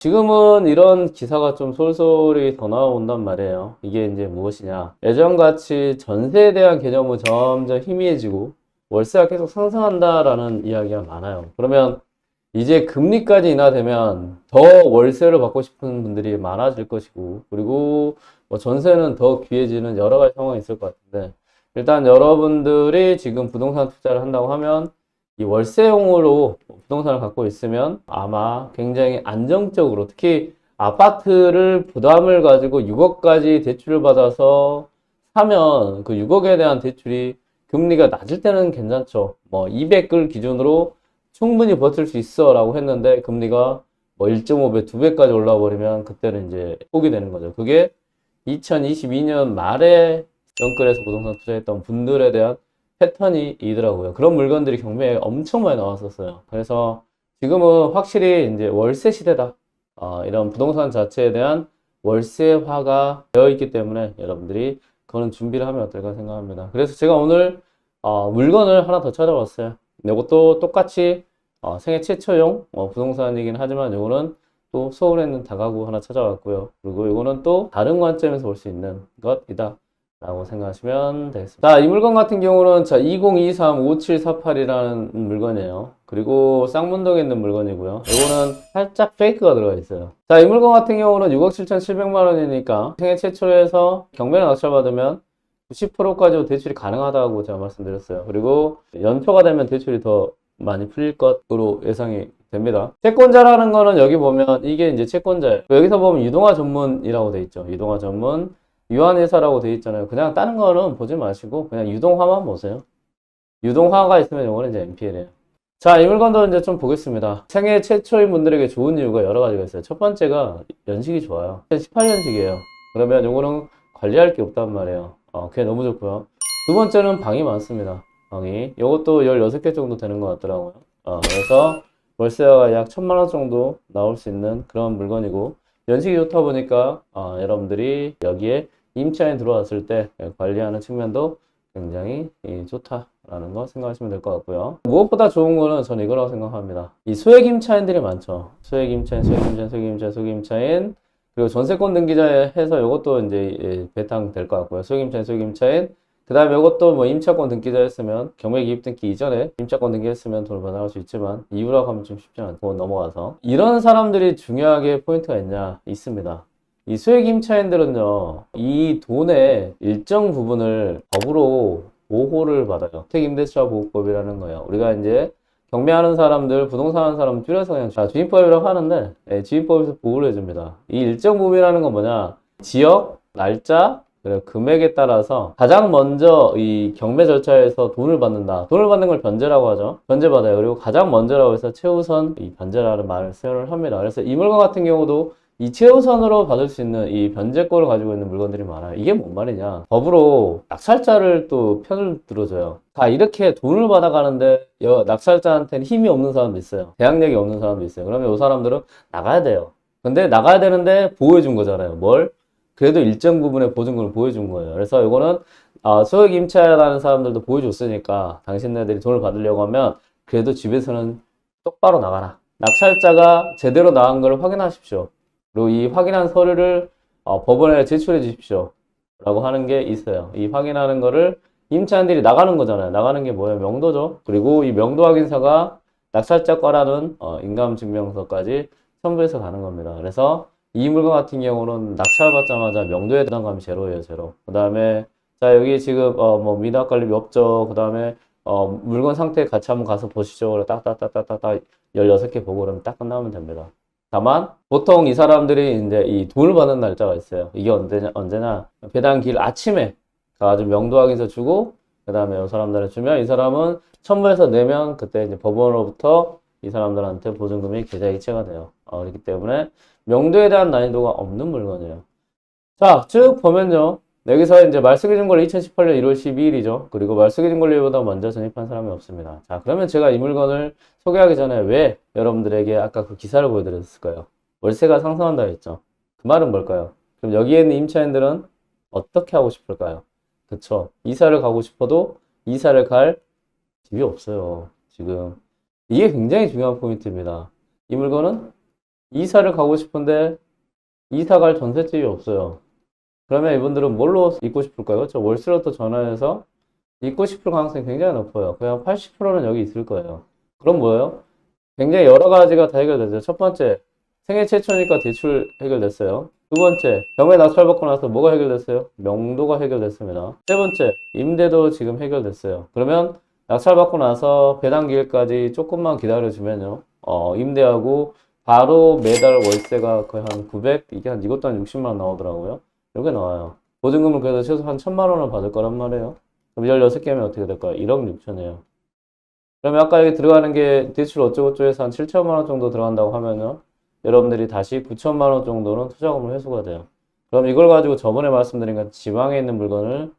지금은 이런 기사가 좀 솔솔이 더 나온단 말이에요. 이게 이제 무엇이냐. 예전같이 전세에 대한 개념은 점점 희미해지고 월세가 계속 상승한다라는 이야기가 많아요. 그러면 이제 금리까지 인하되면 더 월세를 받고 싶은 분들이 많아질 것이고, 그리고 뭐 전세는 더 귀해지는 여러 가지 상황이 있을 것 같은데, 일단 여러분들이 지금 부동산 투자를 한다고 하면 이 월세용으로 부동산을 갖고 있으면 아마 굉장히 안정적으로, 특히 아파트를 부담을 가지고 6억까지 대출을 받아서 사면 그 6억에 대한 대출이 금리가 낮을 때는 괜찮죠. 뭐 200을 기준으로 충분히 버틸 수 있어 라고 했는데 금리가 뭐 1.5배, 2배까지 올라와 버리면 그때는 이제 포기 되는 거죠. 그게 2022년 말에 영끌에서 부동산 투자했던 분들에 대한 패턴이 이더라고요. 그런 물건들이 경매에 엄청 많이 나왔었어요. 그래서 지금은 확실히 이제 월세 시대다. 이런 부동산 자체에 대한 월세화가 되어 있기 때문에 여러분들이 그거는 준비를 하면 어떨까 생각합니다. 그래서 제가 오늘 물건을 하나 더 찾아봤어요. 이것도 똑같이 생애 최초용 부동산이긴 하지만 이거는 또 서울에 있는 다가구 하나 찾아왔고요. 그리고 이거는 또 다른 관점에서 볼 수 있는 것이다 라고 생각하시면 되겠습니다. 자, 이 물건 같은 경우는 2023-5748이라는 물건이에요. 그리고 쌍문동에 있는 물건이고요. 이거는 살짝 페이크가 들어가 있어요. 자, 이 물건 같은 경우는 6억 7,700만 원이니까 생애 최초에서 경매를 낙찰받으면 90%까지 대출이 가능하다고 제가 말씀드렸어요. 그리고 연초가 되면 대출이 더 많이 풀릴 것으로 예상이 됩니다. 채권자라는 거는 여기 보면 이게 이제 채권자예요. 여기서 보면 유동화 전문이라고 돼 있죠. 유동화 전문, 유한회사라고 돼 있잖아요. 그냥 다른 거는 보지 마시고 그냥 유동화만 보세요. 유동화가 있으면 이거는 이제 NPL이에요. 자, 이 물건도 이제 좀 보겠습니다. 생애 최초인 분들에게 좋은 이유가 여러 가지가 있어요. 첫 번째가 연식이 좋아요. 18년식이에요. 그러면 이거는 관리할 게 없단 말이에요. 그게 너무 좋고요. 두 번째는 방이 많습니다. 방이. 이것도 16개 정도 되는 것 같더라고요. 그래서 월세가 약 1,000만 원 정도 나올 수 있는 그런 물건이고, 연식이 좋다 보니까 여러분들이 여기에 임차인 들어왔을 때 관리하는 측면도 굉장히 좋다라는 거 생각하시면 될 것 같고요. 무엇보다 좋은 거는 저는 이거라고 생각합니다. 이 소액 임차인들이 많죠. 소액 임차인, 소액 임차인, 소액 임차인, 소액 임차인. 그리고 전세권 등기자 해서 이것도 이제 배당 될 것 같고요. 소액 임차인, 소액 임차인. 그 다음에 이것도 뭐 임차권 등기자 했으면 경매 기입 등기 이전에 임차권 등기했으면 돈을 받아갈 수 있지만 이후라고 하면 좀 쉽지 않고 넘어가서 이런 사람들이 중요하게 포인트가 있냐? 있습니다. 이 소액 임차인들은요, 이 돈의 일정 부분을 법으로 보호를 받아요. 주택임대차 보호법이라는 거예요. 우리가 이제 경매하는 사람들, 부동산 하는 사람 줄여서 그냥 주임법이라고 하는데, 주임법에서 보호를 해줍니다. 이 일정 부분이라는 건 뭐냐? 지역, 날짜, 그리고 금액에 따라서 가장 먼저 이 경매 절차에서 돈을 받는다. 돈을 받는 걸 변제라고 하죠. 변제받아요. 그리고 가장 먼저라고 해서 최우선 이 변제라는 말을 사용을 합니다. 그래서 이 물건 같은 경우도 이 최우선으로 받을 수 있는 이 변제권을 가지고 있는 물건들이 많아요. 이게 뭔 말이냐? 법으로 낙찰자를 또 편을 들어줘요. 다 이렇게 돈을 받아가는데 낙찰자한테는 힘이 없는 사람도 있어요. 대항력이 없는 사람도 있어요. 그러면 이 사람들은 나가야 돼요. 근데 나가야 되는데 보호해준 거잖아요. 뭘? 그래도 일정 부분의 보증금을 보여준 거예요. 그래서 이거는 소액 임차라는 사람들도 보여줬으니까 당신네들이 돈을 받으려고 하면 그래도 집에서는 똑바로 나가라. 낙찰자가 제대로 나간 걸 확인하십시오. 그리고 이 확인한 서류를 법원에 제출해 주십시오. 라고 하는 게 있어요. 이 확인하는 거를 임차인들이 나가는 거잖아요. 나가는 게 뭐예요? 명도죠. 그리고 이 명도 확인서가 낙찰자 거라는 인감증명서까지 첨부해서 가는 겁니다. 그래서 이 물건 같은 경우는 낙찰받자마자 명도에 대한 감이 제로예요, 제로. 그 다음에 자 여기 지금 뭐 미납 관리비 없죠. 그 다음에 물건 상태 같이 한번 가서 보시죠. 그래 딱딱딱딱딱 16개 보고 그러면 딱 끝나면 됩니다. 다만 보통 이 사람들이 이제 이 돈을 받는 날짜가 있어요. 이게 언제나 배당길 아침에 가가지고 명도 확인서 주고 그 다음에 이 사람들한테 주면 이 사람은 첨부해서 내면 그때 이제 법원으로부터 이 사람들한테 보증금이 계좌 이체가 돼요. 그렇기 때문에 명도에 대한 난이도가 없는 물건이에요. 자, 쭉 보면요. 여기서 이제 말소기준 권리 2018년 1월 12일이죠. 그리고 말소기준 권리보다 먼저 전입한 사람이 없습니다. 자, 그러면 제가 이 물건을 소개하기 전에 왜 여러분들에게 아까 그 기사를 보여드렸을까요? 월세가 상승한다 했죠. 그 말은 뭘까요? 그럼 여기에 있는 임차인들은 어떻게 하고 싶을까요? 그쵸. 이사를 가고 싶어도 이사를 갈 집이 없어요. 지금. 이게 굉장히 중요한 포인트입니다. 이 물건은 이사를 가고 싶은데 이사 갈 전셋집이 없어요. 그러면 이분들은 뭘로 입고 싶을까요? 그렇죠? 월세로또 전화해서 입고 싶을 가능성이 굉장히 높아요. 그냥 80%는 여기 있을 거예요. 그럼 뭐예요? 굉장히 여러 가지가 다 해결되죠. 첫 번째, 생애 최초니까 대출 해결됐어요. 두 번째, 경매 낙찰받고 나서 뭐가 해결됐어요? 명도가 해결됐습니다. 세 번째, 임대도 지금 해결됐어요. 그러면 낙찰받고 나서 배당기일까지 조금만 기다려주면요. 임대하고 바로 매달 월세가 거의 한 900, 이것도 한 60만 원 나오더라고요. 이게 나와요. 보증금을 그래도 최소 한 1000만 원을 받을 거란 말이에요. 그럼 16개면 어떻게 될까요? 1억 6천이에요. 그러면 아까 여기 들어가는 게 대출 어쩌고저쩌고 해서 한 7천만 원 정도 들어간다고 하면요. 여러분들이 다시 9천만 원 정도는 투자금을 회수가 돼요. 그럼 이걸 가지고 저번에 말씀드린 것 지방에 있는 물건을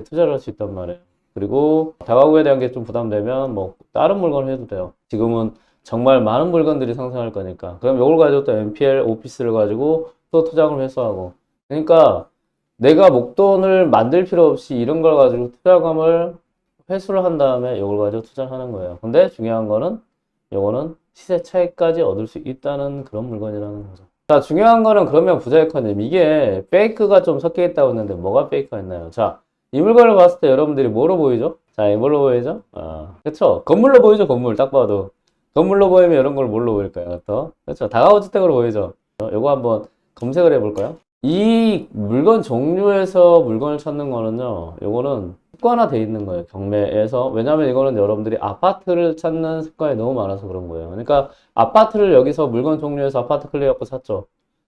투자를 할 수 있단 말이에요. 그리고 다가구에 대한 게 좀 부담되면 뭐 다른 물건을 해도 돼요. 지금은 정말 많은 물건들이 상승할 거니까. 그럼 이걸 가지고 또 NPL 오피스를 가지고 또 투자금을 회수하고. 그러니까 내가 목돈을 만들 필요 없이 이런 걸 가지고 투자금을 회수를 한 다음에 이걸 가지고 투자를 하는 거예요. 근데 중요한 거는 이거는 시세 차익까지 얻을 수 있다는 그런 물건이라는 거죠. 자, 중요한 거는 그러면 부자이커님 이게 페이크가 좀 섞여 있다고 했는데 뭐가 페이크가 있나요? 자, 이 물건을 봤을 때 여러분들이 뭐로 보이죠? 자, 이걸로 보이죠? 그쵸? 건물로 보이죠? 건물 딱 봐도 건물로 보이면 이런 걸 뭘로 보일까요? 또 그렇죠? 다가구주택으로 보이죠? 요거 한번 검색을 해볼까요? 이 물건 종류에서 물건을 찾는 거는요, 요거는 습관화 돼 있는 거예요, 경매에서. 왜냐면 이거는 여러분들이 아파트를 찾는 습관이 너무 많아서 그런 거예요. 그러니까 아파트를 여기서 물건 종류에서 아파트 클릭해갖고 샀죠.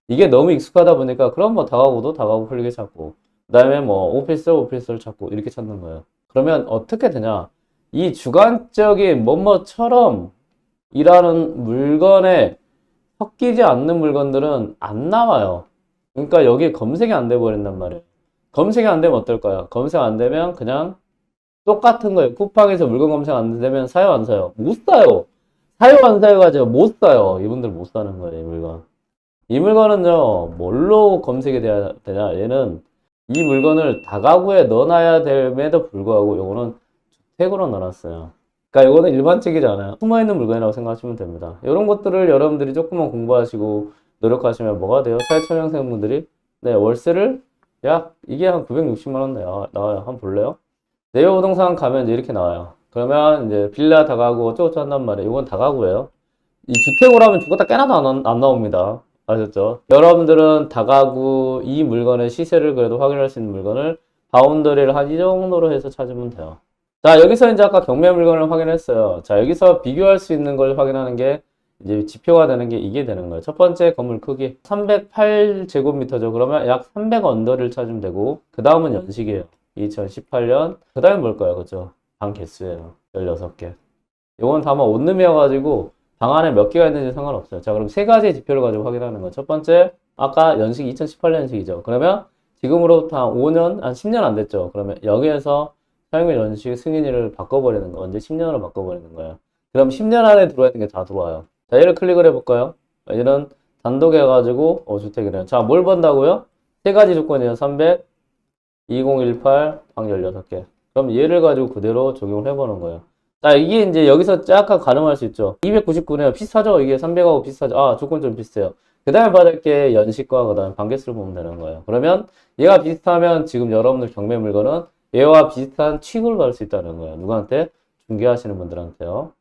이게 너무 익숙하다 보니까 그럼 뭐 다가구도 다가구 클릭해 찾고, 그 다음에 뭐 오피스를 찾고 이렇게 찾는 거예요. 그러면 어떻게 되냐? 이 주관적인 뭐뭐처럼 이라는 물건에 섞이지 않는 물건들은 안 나와요. 그러니까 여기에 검색이 안 돼 버린단 말이에요. 검색이 안 되면 어떨까요? 검색 안 되면 그냥 똑같은 거예요. 쿠팡에서 물건 검색 안 되면 사요, 안 사요? 못 사요. 사요, 안 사요 가지고 못 사요. 이분들 못 사는 거예요, 이 물건. 이 물건은요, 뭘로 검색이 돼야 되냐? 얘는 이 물건을 다가구에 넣어놔야 됨에도 불구하고 요거는 주택으로 넣어놨어요. 그러니까 이거는 일반적이지 않아요. 숨어있는 물건이라고 생각하시면 됩니다. 이런 것들을 여러분들이 조금만 공부하시고 노력하시면 뭐가 돼요? 사회초년생분들이 네, 월세를 이게 한 960만 원 나와요. 한번 볼래요? 네이버부동산 가면 이제 이렇게 나와요. 그러면 이제 빌라 다가구 어쩌고저쩌고 한단 말이에요. 이건 다가구예요. 이 주택으로 하면 죽었다 깨나도 안 나옵니다. 아셨죠? 여러분들은 다가구 이 물건의 시세를 그래도 확인할 수 있는 물건을 바운더리를 한 이 정도로 해서 찾으면 돼요. 자, 여기서 이제 아까 경매 물건을 확인했어요. 자, 여기서 비교할 수 있는 걸 확인하는 게 이제 지표가 되는 게 이게 되는 거예요. 첫 번째 건물 크기 308제곱미터죠. 그러면 약 300 언더를 찾으면 되고 그 다음은 연식이에요. 2018년 그 다음에 뭘까요? 그죠? 방 개수예요. 16개. 이건 다만 온룸이어가지고 방 안에 몇 개가 있는지 상관없어요. 자, 그럼 세 가지 지표를 가지고 확인하는 거예요. 첫 번째 아까 연식 2018년식이죠. 그러면 지금으로부터 한 5년, 한 10년 안 됐죠. 그러면 여기에서 사용일 연식 승인일을 바꿔버리는 거, 언제 10년으로 바꿔버리는 거예요. 그럼 10년 안에 들어와 있는 게 다 들어와요. 자, 얘를 클릭을 해볼까요? 얘는 단독 해가지고, 주택이래요. 자, 뭘 본다고요? 세 가지 조건이에요. 300, 2018, 방 16개. 그럼 얘를 가지고 그대로 적용을 해보는 거예요. 자, 이게 이제 여기서 약간 가늠할 수 있죠. 299네요. 비슷하죠? 이게 300하고 비슷하죠? 조건 좀 비슷해요. 그 다음에 받을 게 연식과 그 다음에 방개수를 보면 되는 거예요. 그러면 얘가 비슷하면 지금 여러분들 경매 물건은 얘와 비슷한 취급을 받을 수 있다는 거예요. 누구한테? 중개하시는 분들한테요.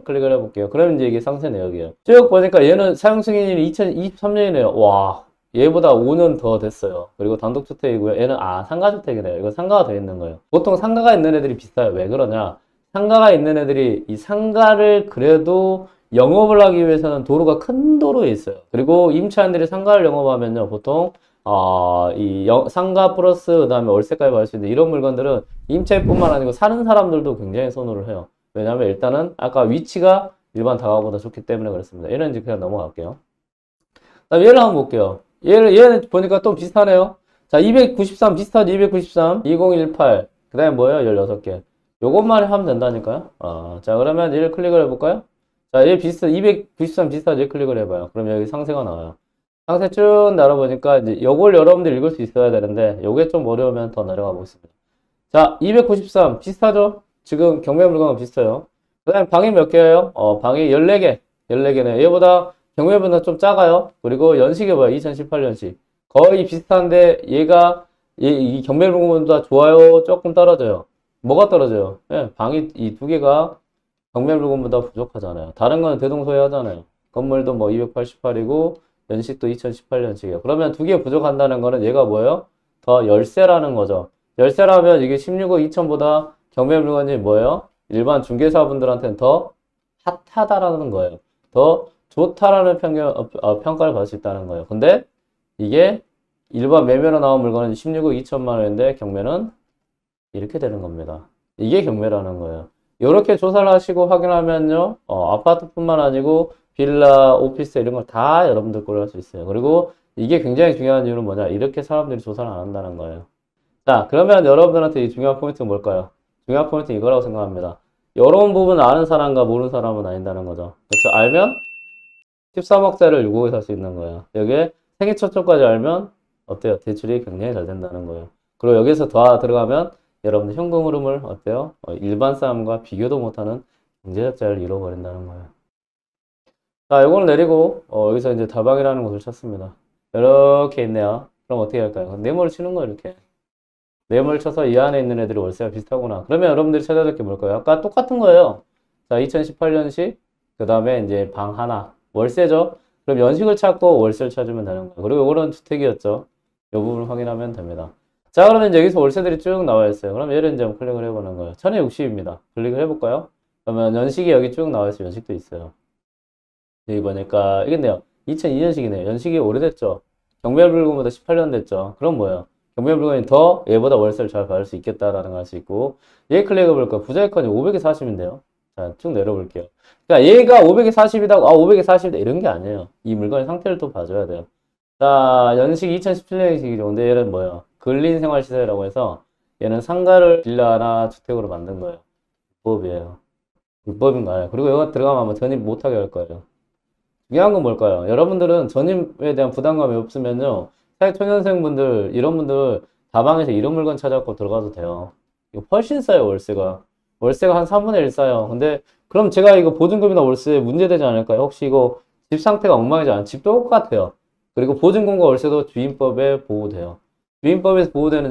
클릭을 해볼게요. 그러면 이제 이게 상세 내역이에요. 쭉 보니까 얘는 사용 승인일이 2023년이네요. 와, 얘보다 5년 더 됐어요. 그리고 단독주택이고요. 얘는 상가주택이네요. 이거 상가가 돼 있는 거예요. 보통 상가가 있는 애들이 비싸요. 왜 그러냐? 상가가 있는 애들이 이 상가를 그래도 영업을 하기 위해서는 도로가 큰 도로에 있어요. 그리고 임차인들이 상가를 영업하면요, 보통 상가 플러스 그 다음에 월세까지 받을 수 있는 이런 물건들은 임차인뿐만 아니고 사는 사람들도 굉장히 선호를 해요. 왜냐하면 일단은 아까 위치가 일반 다가구보다 좋기 때문에 그렇습니다. 얘는 이제 그냥 넘어갈게요. 다음 얘를 한번 볼게요. 얘는 보니까 또 비슷하네요. 자, 293 비슷하죠? 293, 2018. 그 다음에 뭐예요? 16개. 요것만 하면 된다니까요. 자, 그러면 얘를 클릭을 해볼까요? 자, 얘 293 비슷하죠? 얘 클릭을 해봐요. 그러면 여기 상세가 나와요. 상세 쭉 내려보니까 이제 요걸 여러분들 읽을 수 있어야 되는데 요게 좀 어려우면 더 내려가 보겠습니다. 자, 293 비슷하죠? 지금 경매 물건과 비슷해요. 그 다음에 방이 몇 개예요? 방이 14개. 14개네. 얘보다 경매보다 좀 작아요. 그리고 연식이 뭐야? 2018년식. 거의 비슷한데 이 경매물건보다 좋아요? 조금 떨어져요. 뭐가 떨어져요? 예, 방이 이 두 개가 경매물건보다 부족하잖아요. 다른 거는 대동소이하잖아요. 건물도 뭐 288이고 연식도 2018년식이에요. 그러면 두 개 부족한다는 거는 얘가 뭐예요? 더 열세라는 거죠. 열세라면 이게 16억 2천보다 경매물건이 뭐예요? 일반 중개사분들한테는 더 핫하다라는 거예요. 더 좋다라는 평가를 받을 수 있다는 거예요. 근데 이게 일반 매매로 나온 물건은 16억 2천만 원인데 경매는 이렇게 되는 겁니다. 이게 경매라는 거예요. 이렇게 조사를 하시고 확인하면요, 아파트뿐만 아니고 빌라, 오피스 이런 걸 다 여러분들 고려할 수 있어요. 그리고 이게 굉장히 중요한 이유는 뭐냐? 이렇게 사람들이 조사를 안 한다는 거예요. 자, 그러면 여러분들한테 이 중요한 포인트는 뭘까요? 중요한 포인트는 이거라고 생각합니다. 이런 부분을 아는 사람과 모르는 사람은 아닌다는 거죠. 그렇죠? 알면 13억짜리를 6억에 살 수 있는 거예요. 여기에 생애 첫초까지 알면 어때요? 대출이 굉장히 잘 된다는 거예요. 그리고 여기서 더 들어가면 여러분들 현금 흐름을 어때요? 일반 사람과 비교도 못하는 경제적 자유를 잃어버린다는 거예요. 자, 요거는 내리고 여기서 이제 다방이라는 곳을 찾습니다. 이렇게 있네요. 그럼 어떻게 할까요? 네모를 치는 거예요, 이렇게. 네모를 쳐서 이 안에 있는 애들이 월세가 비슷하구나. 그러면 여러분들이 찾아야 될 게 뭘까요? 아까 똑같은 거예요. 자, 2018년식, 그 다음에 이제 방 하나. 월세죠? 그럼 연식을 찾고 월세를 찾으면 되는 거예요. 그리고 이거는 주택이었죠. 이 부분을 확인하면 됩니다. 자, 그러면 이제 여기서 월세들이 쭉 나와 있어요. 그럼 얘를 이제 클릭을 해보는 거예요. 1060입니다. 클릭을 해볼까요? 그러면 연식이 여기 쭉 나와 있어요. 연식도 있어요. 여기 보니까, 이겠네요. 2002년식이네요. 연식이 오래됐죠. 경매물건보다 18년 됐죠. 그럼 뭐예요? 경매물건이 더 얘보다 월세를 잘 받을 수 있겠다라는 걸 알 수 있고, 얘 클릭해 볼까요? 부자유권이 500에 40인데요. 자, 쭉 내려볼게요. 그러니까 얘가 500에 40이다, 500에 40이다, 이런 게 아니에요. 이 물건의 상태를 또 봐줘야 돼요. 자, 연식이 2017년식이죠. 근데 얘는 뭐예요? 근린생활시설이라고 해서 얘는 상가를 빌라나 주택으로 만든 거예요. 불법이에요. 불법인가요? 그리고 여기 들어가면 아마 전입 못하게 할 거예요. 중요한 건 뭘까요? 여러분들은 전입에 대한 부담감이 없으면요. 사회초년생분들, 이런 분들 다방에서 이런 물건 찾아갖고 들어가도 돼요. 이거 훨씬 싸요, 월세가. 월세가 한 3분의 1 싸요. 근데 그럼 제가 이거 보증금이나 월세 문제되지 않을까요? 혹시 이거 집 상태가 엉망이지 않아요? 집도 똑같아요. 그리고 보증금과 월세도 주임법에 보호돼요. 주임법에서 보호되는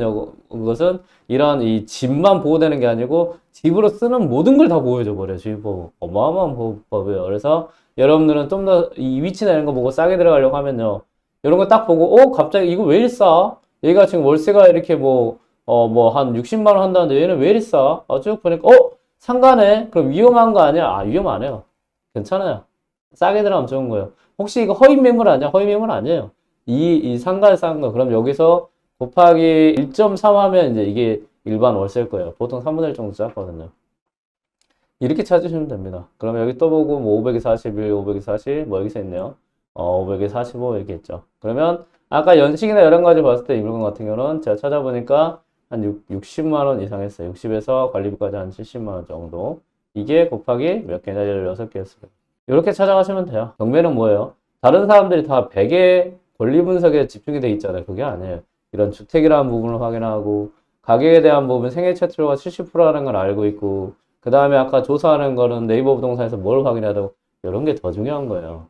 것은 이런 이 집만 보호되는 게 아니고 집으로 쓰는 모든 걸 다 보호해줘 버려요. 주임법. 어마어마한 보호법이에요. 그래서 여러분들은 좀 더 이 위치나 이런 거 보고 싸게 들어가려고 하면요. 이런 거 딱 보고, 갑자기 이거 왜 이리 싸? 얘가 지금 월세가 이렇게 한 60만 원 한다는데 얘는 왜 이리 싸? 쭉 보니까, 상가네? 그럼 위험한 거 아니야? 위험 안 해요. 괜찮아요. 싸게 들어가면 좋은 거예요. 혹시 이거 허위 매물 아니야? 허위 매물 아니에요. 이 상가에 싼 거. 그럼 여기서 곱하기 1.3 하면 이제 이게 일반 월세일 거예요. 보통 3분의 1 정도 작거든요. 이렇게 찾으시면 됩니다. 그러면 여기 또 보고 뭐 500에 41, 500에 40, 뭐 여기서 있네요. 500에 45 이렇게 있죠. 그러면 아까 연식이나 여러 가지 봤을 때 이 물건 같은 경우는 제가 찾아보니까 한 60만 원 이상 했어요. 60에서 관리비까지 한 70만 원 정도. 이게 곱하기 몇 개냐? 16개였어요. 이렇게 찾아가시면 돼요. 경매는 뭐예요? 다른 사람들이 다 100의 권리 분석에 집중이 돼 있잖아요. 그게 아니에요. 이런 주택이라는 부분을 확인하고 가격에 대한 부분 생애 최초가 70%라는 걸 알고 있고 그 다음에 아까 조사하는 거는 네이버 부동산에서 뭘 확인해야 되고 이런 게 더 중요한 거예요.